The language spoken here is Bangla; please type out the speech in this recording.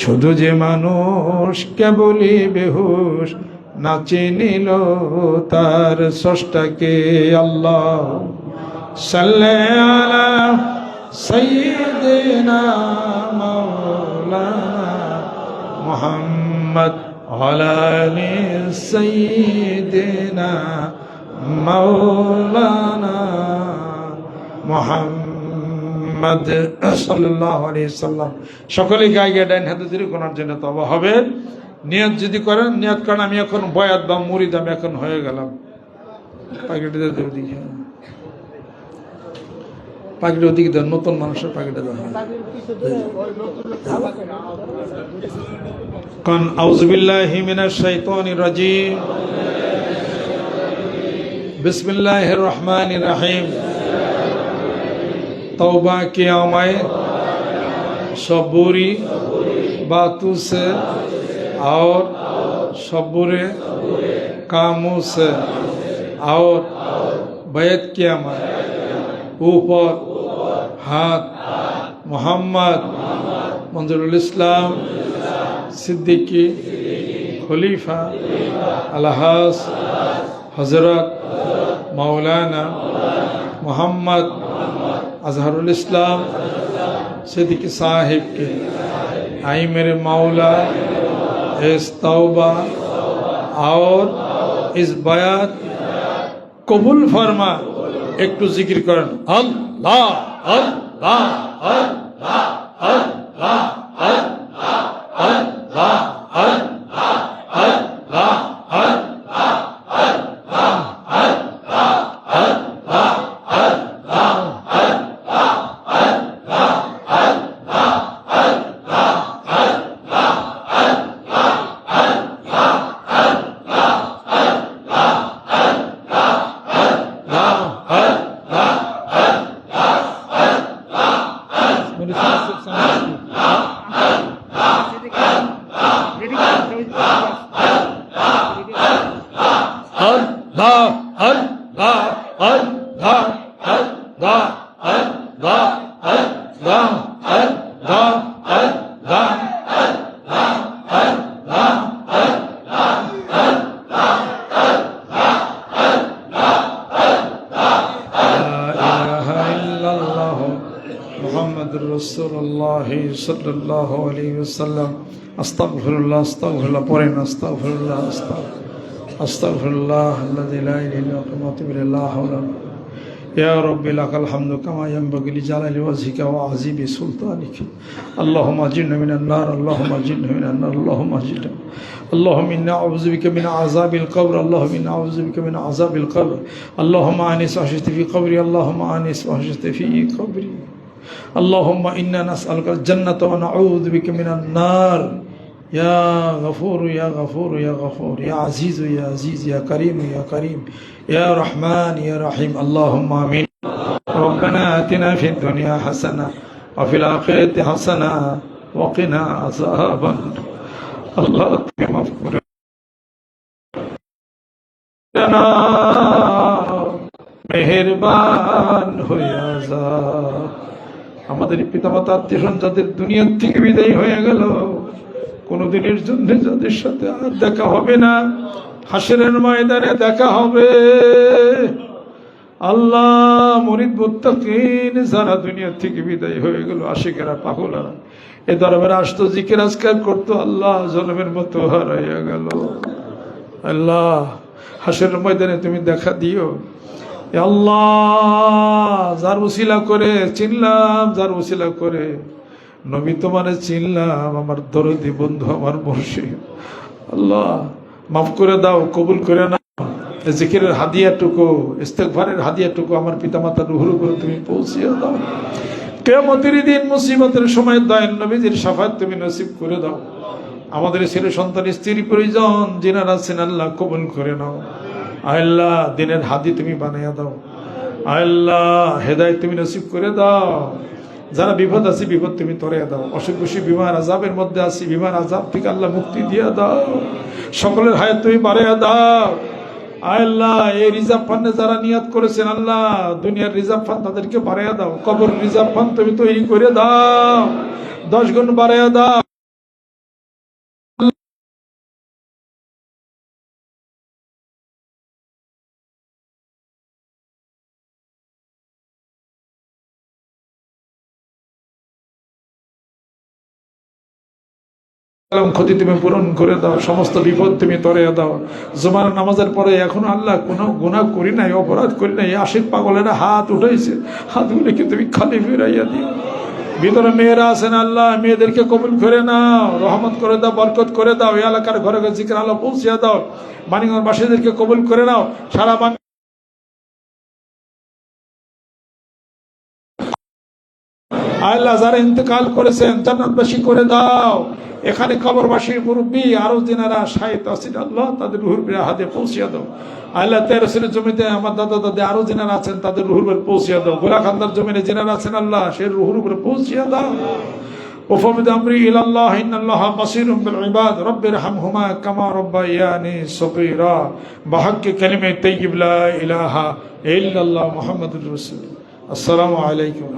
শুধু যে মানুষ কেবলই বেহুশ নাচে নিল তার স্রষ্টাকে। আল্লাহ সাল্লি আলা সাইয়্যিদিনা মাওলানা মুহাম্মদ ওয়ালা আলি সাইয়্যিদিনা মাওলানা মুহাম্মদ সাল্লাল্লাহু আলাইহি সাল্লাম। সকলে গায়ে ডাইন হাতে ধরে কোনার জন্য তওবা হবে। নিয়ত যদি করেন, নিয়ত করেন আমি এখন বয়াত বা মুরিদ, আমি এখন হয়ে গেলাম। পাখিটা ওদিকে, পাখিটা ওদিকে দেন, নতুন মানুষের পাখিটা দেন। কান আউযু বিল্লাহি মিনাশ শাইতানির রাজিম, बिस्मिल्लाहिर रहमानिर रहीम। तौबा किया मैं सब बुरी बातों से और सब बुरे कामों से, और बैत किया मैं ऊपर हाथ मोहम्मद मंजरुल इस्लाम सिद्दीकी खलीफा अलहास हजरत मौलाना मोहम्मद अजहरुल इस्लाम सिद्दीकी साहिब के, आई मेरे मौला इस तौबा और इस बयात कबूल फरमा। एक तो जिक्र करन अल्लाह अल्लाह अल्लाह अल्लाह अल्लाह सल्लल्लाहु अलैहि वसल्लम। अस्तगफिरुल्लाह अस्तगफिरुल्लाह पढ़ें, अस्तगफिरुल्लाह अस्तगफिरुल्लाह अल्लज़ी ला इलाहा इल्ला हुवा अतूबु इलैहि। या रब्बी लकल हम्दु कमा यंबगी लिजलाली वजहिका व अज़ीमी सुल्तानिका। अल्लाहुम्मा अजिरना मिनन नार, अल्लाहुम्मा अजिरना मिनन नार, अल्लाहुम्मा अजिरना। अल्लाहुम्मा इन्ना अऊज़ु बिका मिन अज़ाबिल क़ब्र, अल्लाहुम्मा इन्ना अऊज़ु बिका मिन अज़ाबिल क़ब्र। अल्लाहुम्मा आनिस वहशती फ़ी क़ब्री, अल्लाहुम्मा आनिस वहशती फ़ी क़ब्री। अल्लाहुम्मा इन्ना नस्अलुकल जन्नत व नऊज़ु बिका मिनन नार। या गफूर या गफूर या गफूर, या अजीज़ या अजीज़, या करीम या करीम, या रहमान या रहीम। अल्लाहुम्मा आमीन। रब्बना आतिना फिद दुनिया हसना व फिल आखिरति हसना व क़िना अज़ाबन। अल्लाह तुम्हें माफ़ करे, मेहरबान होया जा। আমাদের পিতামাতা আত্মীয় যাদের দুনিয়ার থেকে বিদায় হয়ে গেল, কোনদিনের জন্য যাদের সাথে আর দেখা হবে না, হাসরের ময়দানে দেখা হবে। আল্লাহ মুরিদ মুত্তাকিন যারা দুনিয়া থেকে বিদায় হয়ে গেল, আশিকেরা পাগলেরা এ দরবারে আসতো, জিকির আজকার করতো, আল্লাহ জনমের মতো হারাইয়া গেল। আল্লাহ হাসরের ময়দানে তুমি দেখা দিও। আল্লাহ যার উসিলা করে চিনলাম, যার উসিলা করে নবী তোমারে চিনলাম, আমার দরদি বন্ধু, আমার মুর্শিদ, আল্লাহ মাফ করে দাও, কবুল করে নাও। জিকিরের হাদিয়াটুকু, ইস্তেগফারের হাদিয়াটুকু আমার পিতামাতার রুহুর উপরে তুমি পৌঁছিয়ে দাও। কিয়ামতের দিন মুসিবতের সময় দয়াল নবীজির শাফাত তুমি নসিব করে দাও। আমাদের ছেলে সন্তান, স্ত্রী পরিজন যিনারা আছেন আল্লাহ কবুল করে নাও। আল্লাহ দিনের হাদি তুমি বানাইয়া দাও। আল্লাহ হেদায়েত তুমি নসিব করে দাও। যারা বিপদ আছে বিপদ তুমি তরাইয়া দাও। অসুখ বিসুখ বিমার আযাবের মধ্যে আছি, বিমার আযাব থেকে আল্লাহ মুক্তি দিয়া দাও। সকলের হায়াত তুমি বাড়াইয়া দাও। আল্লাহ এই রিজার্ভ ফান্ডে যারা নিয়াত করেছেন আল্লাহ দুনিয়ার রিজার্ভ ফান্ড তাদেরকে বাড়াইয়া দাও। কবর রিজার্ভ ফান্ড তুমি তৈরি করে দাও, 10 গুণ বাড়াইয়া দাও। ক্ষতি তুমি পূরণ করে দাও, সমস্ত বিপদ তুমি তরিয়ে দাও। জুমার নামাজের পরে এখন আল্লাহ কোনো গুনাহ করি নাই, অপরাধ করি নাই, আশিক পাগলেরা হাত উঠাইছে, হাতগুলিকে তুমি খালি ফিরাইয়া দিও। ভিতরে মেয়েরা আছেন আল্লাহ, মেয়েদেরকে কবুল করে নাও, রহমত করে দাও, বরকত করে দাও, এই এলাকার ঘরে ঘরে জিকির আল্লাহ পৌঁছিয়া দাও। মানিকগঞ্জ বাসীদেরকে কবুল করে নাও, সারা আল্লাহ যারা ইন্তেকাল করেছেন জান্নাতবাসী করে দাও। এখানে কবরবাসীর মুরব্বী আরো দিনারা শাহিদ আছেন আল্লাহ, তাদের রুহুর বিরা হাতে পৌঁছিয়া দাও। আল্লাহ 13 জমিতে আমার দাদা দাদি আরো যিনারা আছেন তাদের রুহুর উপরে পৌঁছিয়া দাও। গোলাখান্দার জমিনে যিনারা আছেন আল্লাহ সে রুহুর উপরে পৌঁছিয়া দাও। وفوض أمري إلى الله إن الله بصير بالعباد رب ارحمهما كما ربياني صغيرا بحق كلمة طيب لا إله إلا الله محمد رسول الله. السلام عليكم.